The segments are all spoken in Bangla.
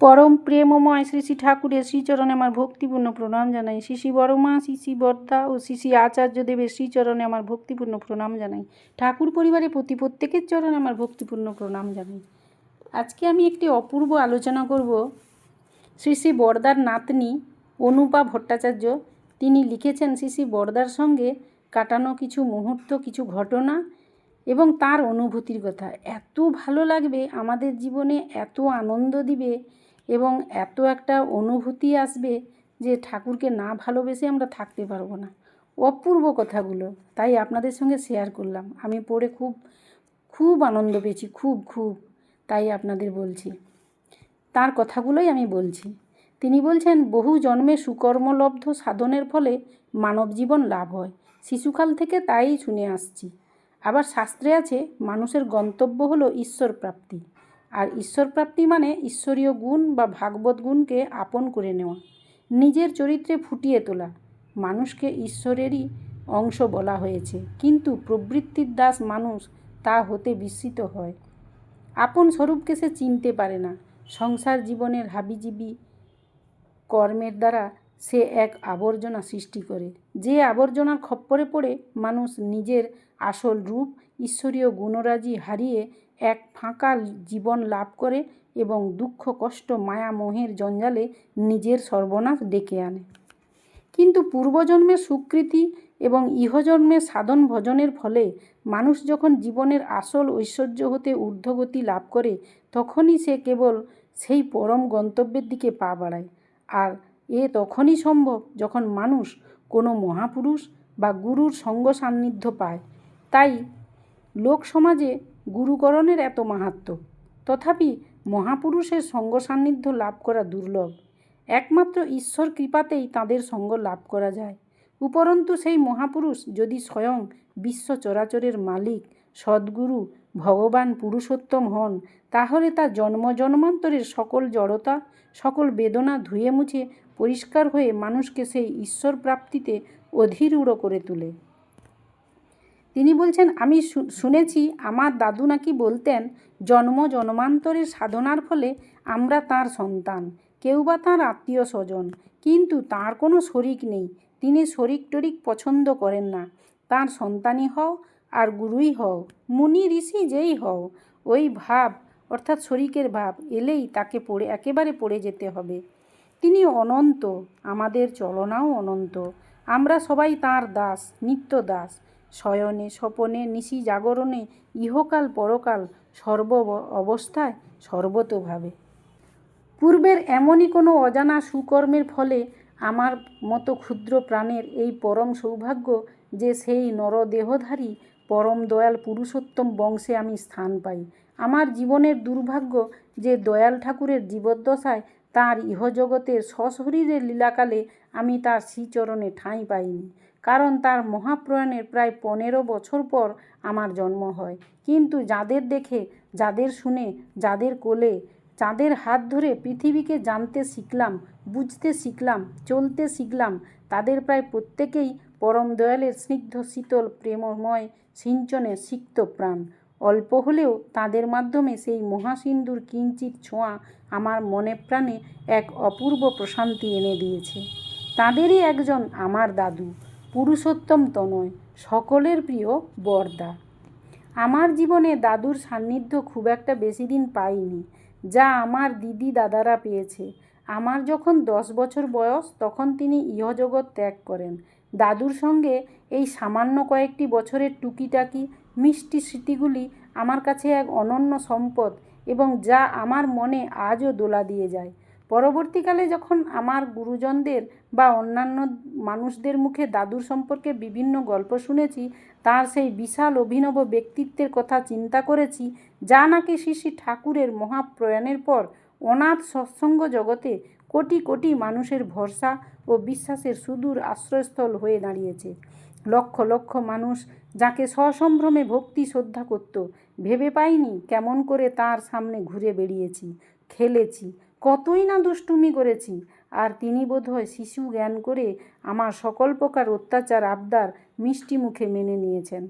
পরম প্রেমময় শ্রী শ্রী ঠাকুরের শ্রীচরণে আমার ভক্তিপূর্ণ প্রণাম জানাই। শ্রী শ্রী বড়মা, শ্রী শ্রী বর্দা ও শ্রী শ্রী আচার্যদেবের শ্রীচরণে আমার ভক্তিপূর্ণ প্রণাম জানাই। ঠাকুর পরিবারের প্রত্যেকের চরণে আমার ভক্তিপূর্ণ প্রণাম জানাই। আজকে আমি একটি অপূর্ব আলোচনা করব শ্রী শ্রী বর্দার নাতনি অনুপা ভট্টাচার্য। তিনি লিখেছেন শ্রী শ্রী বর্দার সঙ্গে কাটানো কিছু মুহূর্ত, কিছু ঘটনা এবং তার অনুভূতির কথা। এত ভালো লাগবে আমাদের জীবনে, এত আনন্দ দিবে এবং এত একটা অনুভূতি আসবে যে ঠাকুরকে না ভালোবেসে আমরা থাকতে পারবো না। অপূর্ব কথাগুলো, তাই আপনাদের সঙ্গে শেয়ার করলাম। আমি পড়ে খুব আনন্দ পেয়েছি, খুব তাই আপনাদের বলছি। তার কথাগুলোই আমি বলছি। তিনি বলছেন, বহু জন্মে সুকর্মলব্ধ সাধনের ফলে মানব জীবন লাভ হয়। শিশুকাল থেকে তাই শুনে আসছি। আবার শাস্ত্রে আছে, মানুষের গন্তব্য হলো ঈশ্বর প্রাপ্তি। আর ঈশ্বর প্রাপ্তি মানে ঈশ্বরীয় গুণ বা ভাগবত গুণকে আপন করে নেওয়া, নিজের চরিত্রে ফুটিয়ে তোলা। মানুষকে ঈশ্বরেরই অংশ বলা হয়েছে, কিন্তু প্রবৃত্তির দাস মানুষ তা হতে বিস্মিত হয়। আপন স্বরূপকে সে চিনতে পারে না। সংসার জীবনের হাবিজিবি কর্মের দ্বারা সে এক আবর্জনা সৃষ্টি করে। যে আবর্জনার খপ্পরে পড়ে মানুষ নিজের আসল রূপ, ঈশ্বরীয় গুণরাজি হারিয়ে এক ফাঁকা জীবন লাভ করে এবং দুঃখ, কষ্ট, মায়া, মোহের জঞ্জালে নিজের সর্বনাশ ডেকে আনে। কিন্তু পূর্বজন্মের সুকৃতি এবং ইহজন্মের সাধন ভজনের ফলে মানুষ যখন জীবনের আসল ঐশ্বর্য হতে ঊর্ধ্বগতি লাভ করে, তখনই সে কেবল সেই পরম গন্তব্যের দিকে পা বাড়ায়। আর এ তখনই সম্ভব যখন মানুষ কোনো মহাপুরুষ বা গুরুর সঙ্গ সান্নিধ্য পায়। তাই লোক সমাজে গুরুকরণের এত মাহাত্ম্য। তথাপি মহাপুরুষের সঙ্গ সান্নিধ্য লাভ করা দুর্লভ। একমাত্র ঈশ্বর কৃপাতেই তাদের সঙ্গ লাভ করা যায়। উপরন্তু সেই মহাপুরুষ যদি স্বয়ং বিশ্ব চরাচরের মালিক, সদ্গুরু, ভগবান পুরুষোত্তম হন, তাহলে তা জন্ম জন্মান্তরের সকল জড়তা, সকল বেদনা ধুয়ে মুছে পরিষ্কার হয়ে মানুষকে সেই ঈশ্বর প্রাপ্তিতে অধীরূঢ় করে তোলে। তিনি বলছেন, আমি শুনেছি আমার দাদু নাকি বলতেন, জন্ম জন্মান্তরের সাধনার ফলে আমরা তার সন্তান, কেউ বা তাঁর আত্মীয় স্বজন, কিন্তু তার কোনো শরিক নেই। তিনি শরিক টরিক পছন্দ করেন না। তার সন্তানই হও আর গুরুই হও, মুনি ঋষি যেই হও, ওই ভাব অর্থাৎ শরিকের ভাব এলেই তাকে একেবারে পড়ে যেতে হবে। তিনি অনন্ত, আমাদের চলনাও অনন্ত। আমরা সবাই তাঁর দাস, নিত্য দাস। শয়নে স্বপনে নিশি জাগরণে ইহকাল পরকাল সর্ব অবস্থায় সর্বতোভাবে। পূর্বের এমনই কোনো অজানা সুকর্মের ফলে আমার মতো ক্ষুদ্র প্রাণের এই পরম সৌভাগ্য যে সেই নরদেহধারী পরম দয়াল পুরুষোত্তম বংশে আমি স্থান পাই। আমার জীবনের দুর্ভাগ্য যে দয়াল ঠাকুরের জীবদ্দশায় তাঁর ইহজগতের সশরীরের লীলাকালে আমি তার শ্রীচরণে ঠাঁই পাইনি। কারণ তার মহাপ্রয়াণের প্রায় 15 বছর পর আমার জন্ম হয়। কিন্তু যাদের দেখে, যাদের শুনে, যাদের কোলে, যাদের হাত ধরে পৃথিবীকে জানতে শিখলাম, বুঝতে শিখলাম, চলতে শিখলাম, তাদের প্রায় প্রত্যেকেই পরম দয়ালের স্নিগ্ধ শীতল প্রেমময় সিঞ্চনে সিক্ত প্রাণ। অল্প হলেও তাদের মাধ্যমে সেই মহাসিন্ধুর কিঞ্চিত ছোঁয়া আমার মনে প্রাণে এক অপূর্ব প্রশান্তি এনে দিয়েছে। তাদেরই একজন আমার দাদু, পুরুষোত্তম তনয়, সকলের প্রিয় বর্দা। আমার জীবনে দাদুর সান্নিধ্য খুব একটা বেশি দিন পাইনি, যা আমার দিদি দাদারা পেয়েছে। আমার যখন 10 বছর বয়স, তখন তিনি ইহজগৎ ত্যাগ করেন। দাদুর সঙ্গে এই সামান্য কয়েকটি বছরের টুকিটাকি মিষ্টি স্মৃতিগুলি আমার কাছে এক অনন্য সম্পদ এবং যা আমার মনে আজও দোলা দিয়ে যায়। পরবর্তীকালে যখন আমার গুরুজনদের বা অন্যান্য মানুষদের মুখে দাদুর সম্পর্কে বিভিন্ন গল্প শুনেছি, তার সেই বিশাল অভিনব ব্যক্তিত্বের কথা চিন্তা করেছি, যা নাকি শ্রী শ্রী ঠাকুরের মহাপ্রয়াণের পর অনাথ সৎসঙ্গ জগতে কোটি কোটি মানুষের ভরসা ও বিশ্বাসের সুদূর আশ্রয়স্থল হয়ে দাঁড়িয়েছে। লক্ষ লক্ষ মানুষ যাকে সসম্ভ্রমে ভক্তি শ্রদ্ধা করত, ভেবে পাইনি কেমন করে তার সামনে ঘুরে বেড়িয়েছি, খেলেছি, কতই না দুষ্টুমি করেছি। আর তিনি বোধহয় শিশু জ্ঞান করে আমার সকল প্রকার অত্যাচার আবদার মিষ্টি মুখে মেনে নিয়েছেন।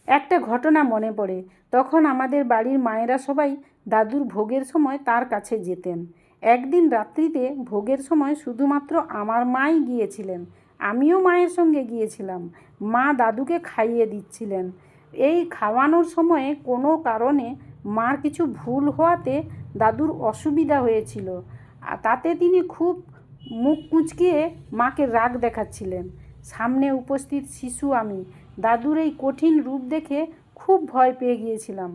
একটা ঘটনা মনে পড়ে। তখন আমাদের বাড়ির মায়েরা সবাই দাদুর ভোগের সময় তার কাছে যেতেন। একদিন রাত্রিতে ভোগের সময় শুধুমাত্র আমার মাই গিয়েছিলেন, আমিও মায়ের সঙ্গে গিয়েছিলাম। মা দাদুকে খাইয়ে দিচ্ছিলেন। এই খাওয়ানোর সময়ে কোনো কারণে মার কিছু ভুল হওয়াতে দাদুর অসুবিধা হয়েছিল, তাতে তিনি খুব মুখ কুঁচকিয়ে মাকে রাগ দেখাচ্ছিলেন। সামনে উপস্থিত শিশু আমি দাদুর এই কঠিন রূপ দেখে খুব ভয় পেয়ে গিয়েছিলাম।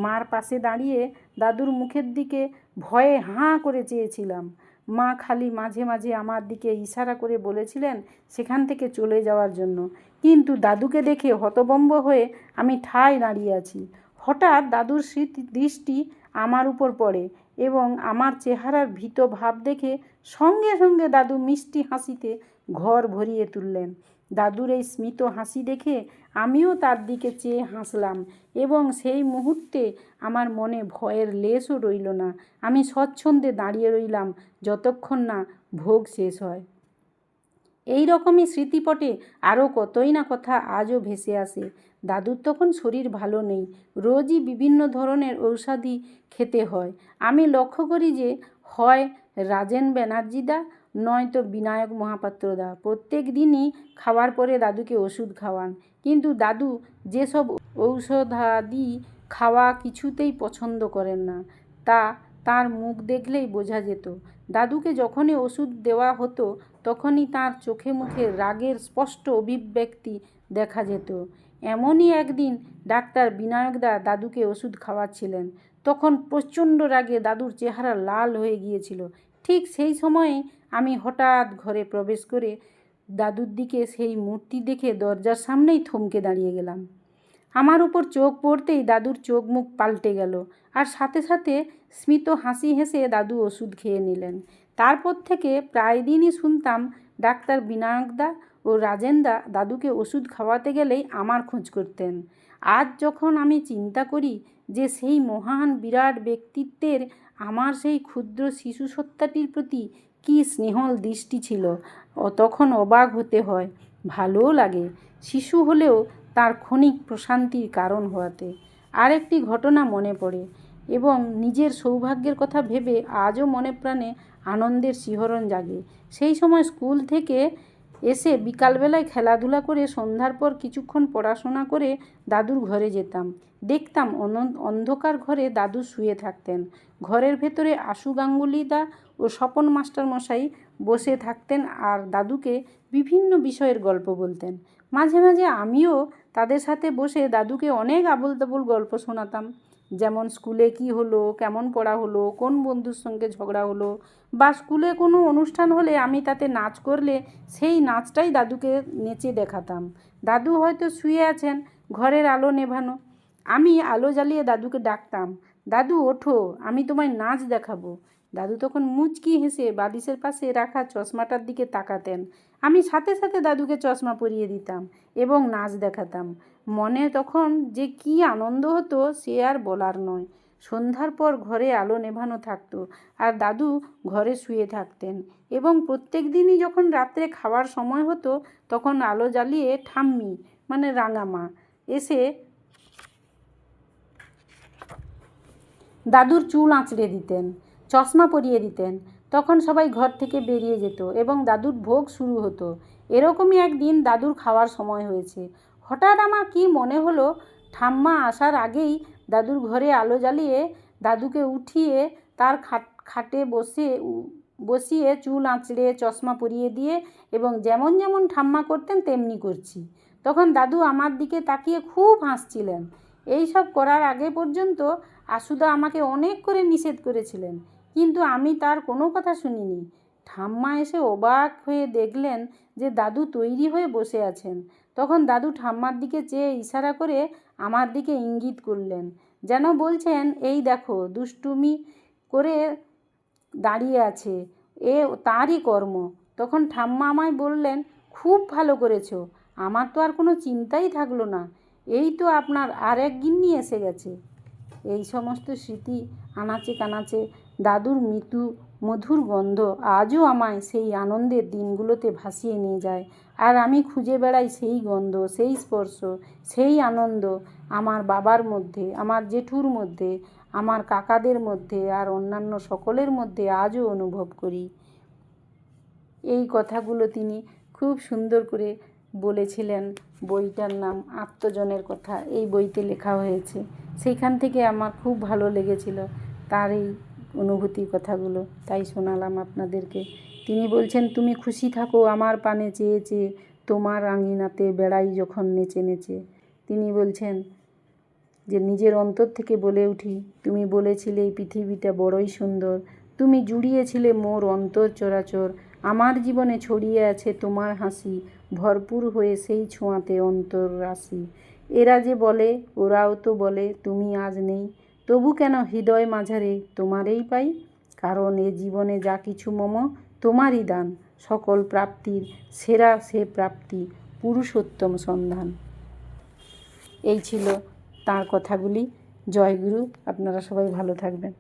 মার পাশে দাঁড়িয়ে দাদুর মুখের দিকে ভয়ে হাঁ করে চেয়েছিলাম। মা খালি মাঝে মাঝে আমার দিকে ইশারা করে বলেছিলেন সেখান থেকে চলে যাওয়ার জন্য, কিন্তু দাদুকে দেখে হতভম্ব হয়ে আমি ঠায় দাঁড়িয়ে আছি। হঠাৎ দাদুর দৃষ্টি আমার উপর পড়ে এবং আমার চেহারার ভীত ভাব দেখে সঙ্গে সঙ্গে দাদু মিষ্টি হাসিতে ঘর ভরিয়ে তুললেন। দাদুর এই স্মিত হাসি দেখে আমিও তার দিকে চেয়ে হাসলাম এবং সেই মুহূর্তে আমার মনে ভয়ের লেশও রইল না। আমি স্বচ্ছন্দে দাঁড়িয়ে রইলাম যতক্ষণ না ভোগ শেষ হয়। এই রকমই স্মৃতিপটে আরও কতই না কথা আজও ভেসে আসে। দাদুর তখন শরীর ভালো নেই, রোজই বিভিন্ন ধরনের ঔষধি খেতে হয়। আমি লক্ষ্য করি যে হয় রাজেন ব্যানার্জিদা নয়তো বিনায়ক মহাপাত্রদা প্রত্যেক দিনই খাওয়ার পরে দাদুকে ওষুধ খাওয়ান, কিন্তু দাদু যেসব ঔষধাদি খাওয়া কিছুতেই পছন্দ করেন না, তা তার মুখ দেখলেই বোঝা যেত। দাদুকে যখনই ওষুধ দেওয়া হতো তখনই তার চোখে মুখে রাগের স্পষ্ট অভিব্যক্তি দেখা যেত। এমনই একদিন ডাক্তার বিনায়কদা দাদুকে ওষুধ খাওয়াচ্ছিলেন। তখন প্রচণ্ড রাগে দাদুর চেহারা লাল হয়ে গিয়েছিল। ঠিক সেই সময়ে আমি হঠাৎ ঘরে প্রবেশ করে দাদুর দিকে সেই মূর্তি দেখে দরজার সামনেই থমকে দাঁড়িয়ে গেলাম। আমার উপর চোখ পড়তেই দাদুর চোখ মুখ পাল্টে গেল, আর সাথে সাথে স্মিত হাসি হেসে দাদু ওষুধ খেয়ে নিলেন। তারপর থেকে প্রায় দিনই শুনতাম ডাক্তার বিনায়কদা ও রাজেনদা দাদুকে ওষুধ খাওয়াতে গেলেই আমার খোঁজ করতেন। আজ যখন আমি চিন্তা করি যে সেই মহান বিরাট ব্যক্তিত্বের আমার সেই ক্ষুদ্র শিশু সত্তাটির প্রতি কী স্নেহল দৃষ্টি ছিল, তখন অবাক হতে হয়, ভালোও লাগে, শিশু হলেও তার ক্ষণিক প্রশান্তির কারণ হওয়াতে। আরেকটি ঘটনা মনে পড়ে এবং নিজের সৌভাগ্যের কথা ভেবে আজও মনে প্রাণে আনন্দের শিহরণ জাগে। সেই সময় স্কুল থেকে এসে বিকালবেলায় খেলাধুলা করে সন্ধ্যার পর কিছুক্ষণ পড়াশোনা করে দাদুর ঘরে যেতাম। দেখতাম অন্ধকার ঘরে দাদু শুয়ে থাকতেন। ঘরের ভেতরে আশু গাঙ্গুলিদা ও স্বপন মাস্টার মশাই বসে থাকতেন আর দাদুকে বিভিন্ন বিষয়ের গল্প বলতেন। মাঝে মাঝে আমিও তাদের সাথে বসে দাদুকে অনেক আবোল তাবোল গল্প শোনাতাম, যেমন স্কুলে কি হলো, কেমন পড়া হলো, কোন বন্ধুর সঙ্গে ঝগড়া হলো, বা স্কুলে কোনো অনুষ্ঠান হলে আমি তাতে নাচ করলে সেই নাচটাই দাদুকে নেচে দেখাতাম। দাদু হয়তো শুয়ে আছেন, ঘরের আলো নেভানো, আমি আলো জ্বালিয়ে দাদুকে ডাকতাম, দাদু ওঠো, আমি তোমায় নাচ দেখাবো। দাদু তখন মুচকি হেসে বালিশের পাশে রাখা চশমাটার দিকে তাকাতেন। আমি সাথে সাথে দাদুকে চশমা পরিয়ে দিতাম এবং নাচ দেখাতাম। মনে তখন যে কী আনন্দ হতো সে আর বলার নয়। সন্ধ্যার পর ঘরে আলো নেভানো থাকতো আর দাদু ঘরে শুয়ে থাকতেন এবং প্রত্যেক দিনই যখন রাত্রে খাওয়ার সময় হতো তখন আলো জ্বালিয়ে ঠাম্মি মানে রাঙামা এসে দাদুর চুল আঁচড়ে দিতেন, চশমা পরিয়ে দিতেন। তখন সবাই ঘর থেকে বেরিয়ে যেত এবং দাদুর ভোগ শুরু হতো। এরকমই একদিন দাদুর খাওয়ার সময় হয়েছে। হঠাৎ আমার কি মনে হলো, ঠাম্মা আসার আগেই দাদুর ঘরে আলো জ্বালিয়ে দাদুকে উঠিয়ে তার খাটে বসিয়ে চুল আঁচড়ে চশমা পরিয়ে দিয়ে এবং যেমন যেমন ঠাম্মা করতেন তেমনি করছি। তখন দাদু আমার দিকে তাকিয়ে খুব হাসছিলেন। এই সব করার আগে পর্যন্ত আশুদা আমাকে অনেক করে নিষেধ করেছিলেন, কিন্তু আমি তার কোনো কথা শুনিনি। ঠাম্মা এসে অবাক হয়ে দেখলেন যে দাদু তৈরি হয়ে বসে আছেন। তখন দাদু ঠাম্মার দিকে চেয়ে ইশারা করে আমার দিকে ইঙ্গিত করলেন, যেন বলছেন এই দেখো দুষ্টুমি করে দাঁড়িয়ে আছে, এ তারই কর্ম। তখন ঠাম্মা আমায় বললেন, খুব ভালো করেছো, আমার তো আর কোনো চিন্তাই থাকলো না, এই তো আপনার আর এক গিন্নি এসে গেছে। এই সমস্ত স্মৃতি আনাচে কানাচে দাদুর মৃত্যু মধুর গন্ধ আজও আমায় সেই আনন্দের দিনগুলোতে ভাসিয়ে নিয়ে যায়, আর আমি খুঁজে বেড়াই সেই গন্ধ, সেই স্পর্শ, সেই আনন্দ আমার বাবার মধ্যে, আমার জেঠুর মধ্যে, আমার কাকাদের মধ্যে আর অন্যান্য সকলের মধ্যে আজও অনুভব করি। এই কথাগুলো তিনি খুব সুন্দর করে বলেছিলেন। বইটার নাম আত্মজনের কথা, এই বইতে লেখা হয়েছে। সেইখান থেকে আমার খুব ভালো লেগেছিল তার এই অনুভূতির কথাগুলো, তাই শোনালাম আপনাদেরকে। তিনি বলছেন, তুমি খুশি থাকো আমার পানে চেয়ে চেয়ে, তোমার আঙিনাতে বেড়াই যখন নেচে নেচে। তিনি বলছেন যে নিজের অন্তর থেকে বলে উঠি, তুমি বলেছিলে এই পৃথিবীটা বড়ই সুন্দর, তুমি জুড়িয়েছিলে মোর অন্তর চরাচর, আমার জীবনে ছড়িয়ে আছে তোমার হাসি, ভরপুর হয়ে সেই ছোঁয়াতে অন্তর রাশি। এরা যে বলে, ওরাও তো বলে তুমি আজ নেই, তবু কেন হৃদয় মাঝারে তোমারেই পাই, কারণ এ জীবনে যা কিছু মম তোমারই দান, সকল প্রাপ্তির সেরা সে প্রাপ্তি, পুরুষোত্তম সন্ধান। এই ছিল তাঁর কথাগুলি। জয়গুরু। আপনারা সবাই ভালো থাকবেন।